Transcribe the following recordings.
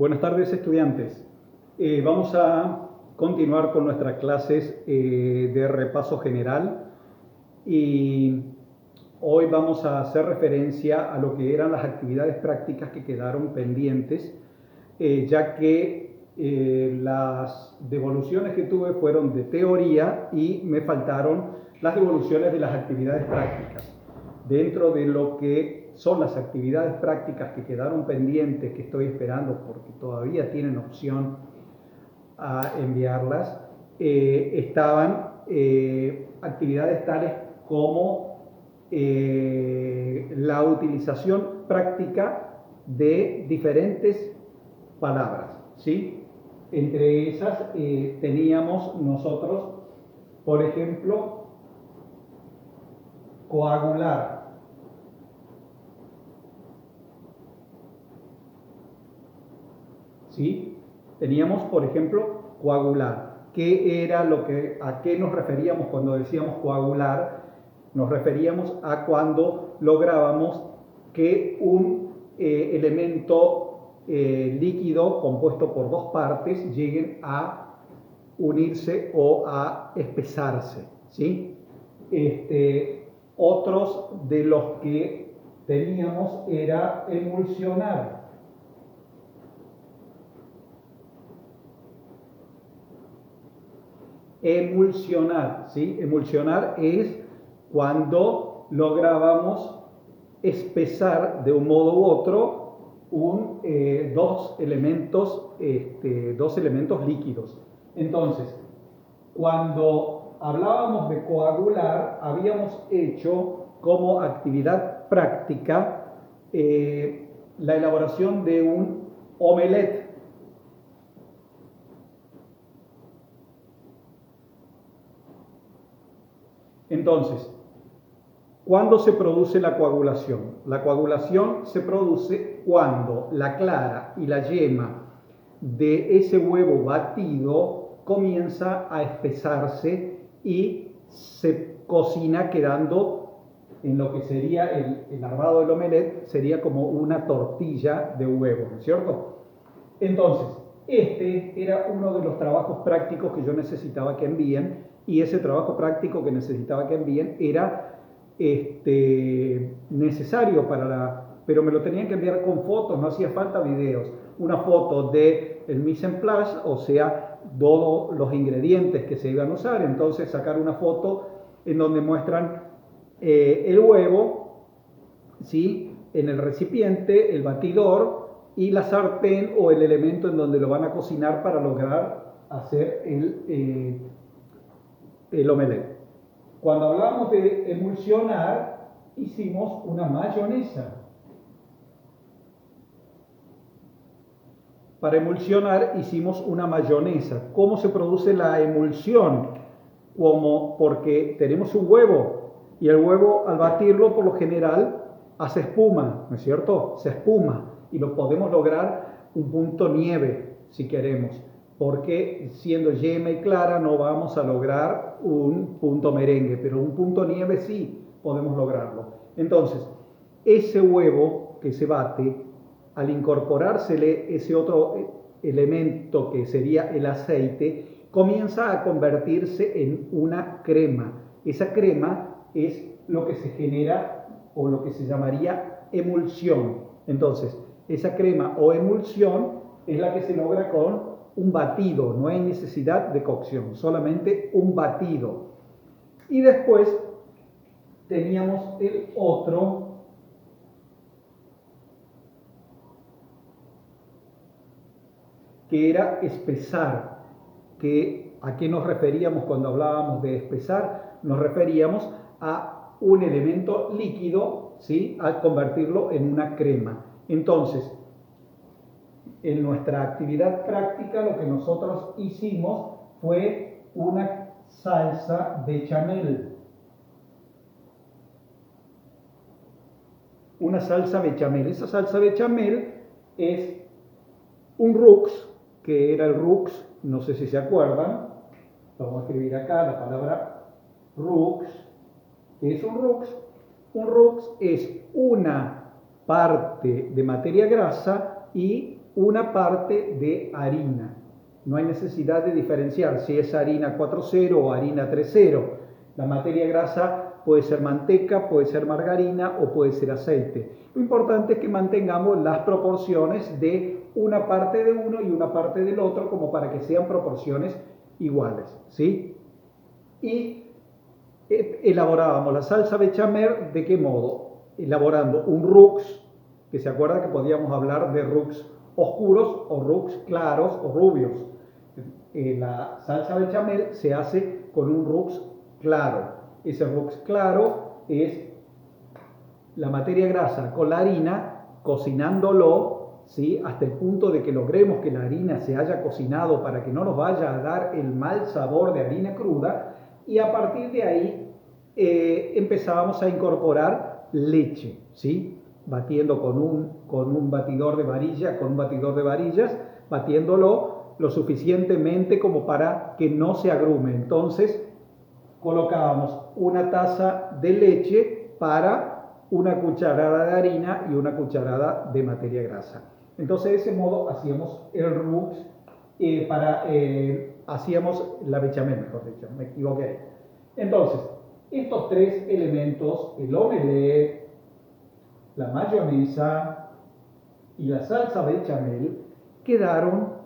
Buenas tardes, estudiantes. Vamos a continuar con nuestras clases de repaso general y hoy vamos a hacer referencia a lo que eran las actividades prácticas que quedaron pendientes, ya que las devoluciones que tuve fueron de teoría y me faltaron las devoluciones de las actividades prácticas. Dentro de lo que son las actividades prácticas que quedaron pendientes, que estoy esperando porque todavía tienen opción a enviarlas, estaban actividades tales como la utilización práctica de diferentes palabras, ¿sí? Entre esas teníamos nosotros, por ejemplo, coagular. ¿Sí? Teníamos, por ejemplo, coagular. ¿Qué era a qué nos referíamos cuando decíamos coagular? Nos referíamos a cuando lográbamos que un elemento líquido compuesto por dos partes lleguen a unirse o a espesarse, ¿sí? Otros de los que teníamos era emulsionar. Emulsionar, ¿sí? Emulsionar es cuando lográbamos espesar de un modo u otro dos elementos líquidos. Entonces, cuando hablábamos de coagular, habíamos hecho como actividad práctica la elaboración de un omelette. Entonces, ¿cuándo se produce la coagulación? La coagulación se produce cuando la clara y la yema de ese huevo batido comienza a espesarse y se cocina quedando en lo que sería el armado del omelette, sería como una tortilla de huevo, ¿no es cierto? Entonces, este era uno de los trabajos prácticos que yo necesitaba que envíen, y ese trabajo práctico que necesitaba que envíen era necesario pero me lo tenían que enviar con fotos, no hacía falta videos. Una foto de el mise en place, o sea, todos los ingredientes que se iban a usar. Entonces sacar una foto en donde muestran el huevo, ¿sí? En el recipiente, el batidor y la sartén o el elemento en donde lo van a cocinar para lograr hacer el omelette. Cuando hablamos de emulsionar, hicimos una mayonesa. Para emulsionar hicimos una mayonesa. ¿Cómo se produce la emulsión? Porque tenemos un huevo y el huevo, al batirlo, por lo general hace espuma, ¿no es cierto? Se espuma y lo podemos lograr un punto nieve si queremos, porque siendo yema y clara no vamos a lograr un punto merengue, pero un punto nieve sí podemos lograrlo. Entonces, ese huevo que se bate, al incorporársele ese otro elemento que sería el aceite, comienza a convertirse en una crema. Esa crema es lo que se genera o lo que se llamaría emulsión. Entonces, esa crema o emulsión es la que se logra con un batido, no hay necesidad de cocción, solamente un batido. Y después teníamos el otro, que era espesar. ¿A qué nos referíamos cuando hablábamos de espesar? Nos referíamos a un elemento líquido, ¿sí? Al convertirlo en una crema. Entonces, en nuestra actividad práctica lo que nosotros hicimos fue una salsa bechamel. Una salsa bechamel. Esa salsa bechamel es un rux, que era el rux, no sé si se acuerdan, vamos a escribir acá la palabra rux. ¿Qué es un rux? Un rux es una parte de materia grasa y una parte de harina. No hay necesidad de diferenciar si es harina 4.0 o harina 3.0. La materia grasa puede ser manteca, puede ser margarina o puede ser aceite. Lo importante es que mantengamos las proporciones de una parte de uno y una parte del otro como para que sean proporciones iguales, ¿sí? Y elaborábamos la salsa bechamel, ¿de qué modo? Elaborando un roux, que se acuerda que podíamos hablar de roux oscuros o roux claros o rubios. La salsa bechamel se hace con un roux claro. Ese roux claro es la materia grasa con la harina, cocinándolo, ¿sí? Hasta el punto de que logremos que la harina se haya cocinado para que no nos vaya a dar el mal sabor de harina cruda, y a partir de ahí empezábamos a incorporar leche, ¿sí? Batiendo con un batidor de varilla, con un batidor de varillas, batiéndolo lo suficientemente como para que no se agrume. Entonces colocábamos una taza de leche para una cucharada de harina y una cucharada de materia grasa. Entonces de ese modo hacíamos el roux, hacíamos la bechamel, mejor dicho, me equivoqué ahí. Entonces, estos tres elementos, el omelette, la mayonesa y la salsa bechamel, quedaron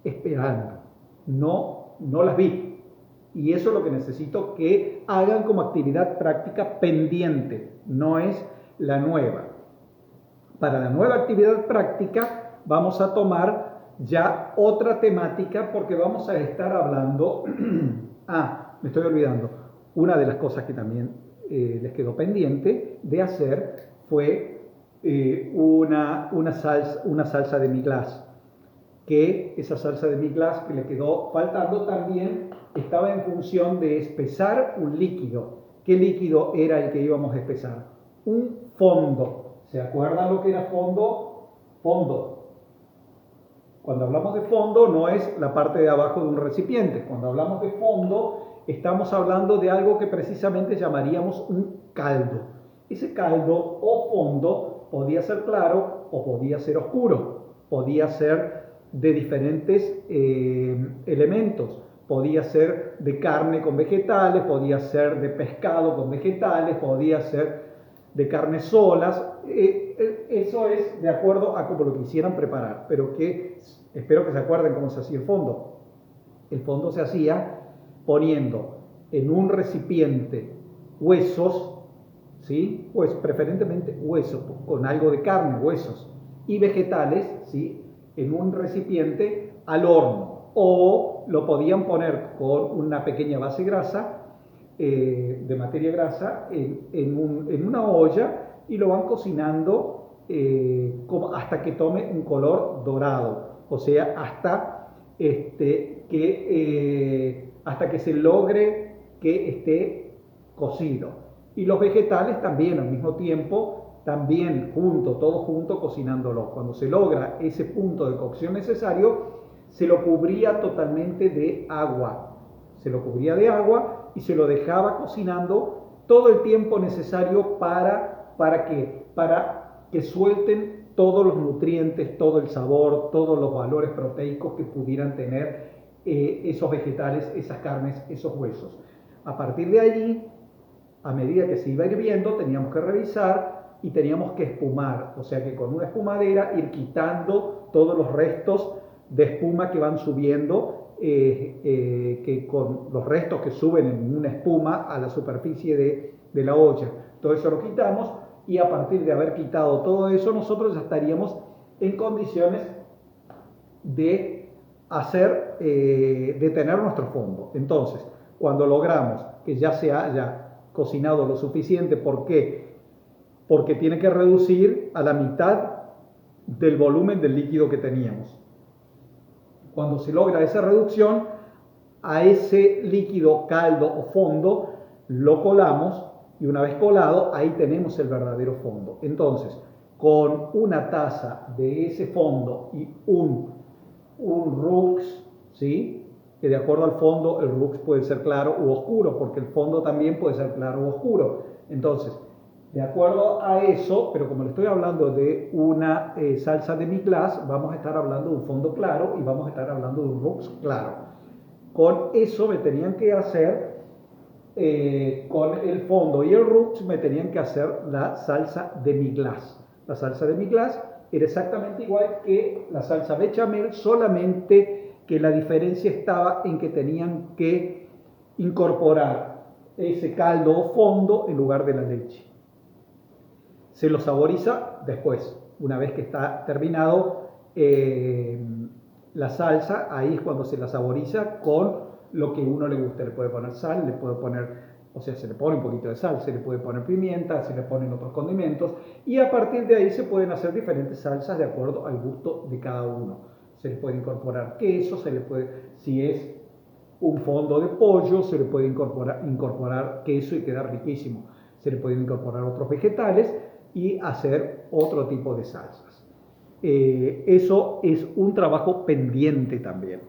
esperando. No las vi. Y eso es lo que necesito que hagan como actividad práctica pendiente, no es la nueva. Para la nueva actividad práctica vamos a tomar ya otra temática porque vamos a estar hablando... me estoy olvidando. Una de las cosas que también les quedó pendiente de hacer fue una salsa de mi-glace. Que esa salsa de mi-glace que le quedó faltando también estaba en función de espesar un líquido. ¿Qué líquido era el que íbamos a espesar? Un fondo. ¿Se acuerdan lo que era fondo? Fondo. Cuando hablamos de fondo no es la parte de abajo de un recipiente. Cuando hablamos de fondo estamos hablando de algo que precisamente llamaríamos un caldo. Ese caldo o fondo podía ser claro o podía ser oscuro. Podía ser de diferentes elementos. Podía ser de carne con vegetales, podía ser de pescado con vegetales, podía ser de carnes solas. Eso es de acuerdo a cómo lo quisieran preparar, pero que espero que se acuerden cómo se hacía el fondo. El fondo se hacía poniendo en un recipiente huesos, ¿sí? Pues preferentemente huesos, con algo de carne, huesos, y vegetales, ¿sí? En un recipiente al horno, o lo podían poner con una pequeña base grasa, de materia grasa, en una olla, y lo van cocinando hasta que tome un color dorado, o sea, hasta que se logre que esté cocido. Y los vegetales también al mismo tiempo, también todos juntos cocinándolo. Cuando se logra ese punto de cocción necesario, se lo cubría totalmente de agua. Se lo cubría de agua y se lo dejaba cocinando todo el tiempo necesario para que suelten todos los nutrientes, todo el sabor, todos los valores proteicos que pudieran tener esos vegetales, esas carnes, esos huesos. A partir de allí, a medida que se iba hirviendo, teníamos que revisar y teníamos que espumar, o sea que con una espumadera ir quitando todos los restos de espuma que van subiendo, que con los restos que suben en una espuma a la superficie de la olla. Todo eso lo quitamos y a partir de haber quitado todo eso, nosotros ya estaríamos en condiciones de tener nuestro fondo. Entonces, cuando logramos que ya se haya cocinado lo suficiente, ¿por qué? Porque tiene que reducir a la mitad del volumen del líquido que teníamos. Cuando se logra esa reducción, a ese líquido, caldo o fondo, lo colamos y una vez colado, ahí tenemos el verdadero fondo. Entonces, con una taza de ese fondo y un roux, ¿sí? Que de acuerdo al fondo, el roux puede ser claro u oscuro, porque el fondo también puede ser claro u oscuro. Entonces, De acuerdo a eso, pero como le estoy hablando de una salsa demi-glace, vamos a estar hablando de un fondo claro y vamos a estar hablando de un roux claro. Con eso me tenían que hacer, con el fondo y el roux, me tenían que hacer la salsa demi-glace. La salsa demi-glace era exactamente igual que la salsa bechamel, solamente que la diferencia estaba en que tenían que incorporar ese caldo o fondo en lugar de la leche. Se lo saboriza después, una vez que está terminado la salsa, ahí es cuando se la saboriza con lo que uno le guste. Le puede poner sal, le puede poner, o sea, se le pone un poquito de sal, se le puede poner pimienta, se le ponen otros condimentos y a partir de ahí se pueden hacer diferentes salsas de acuerdo al gusto de cada uno. Se le puede incorporar queso, se le puede, si es un fondo de pollo, se le puede incorporar queso y queda riquísimo. Se le pueden incorporar otros vegetales y hacer otro tipo de salsas. Eso es un trabajo pendiente también.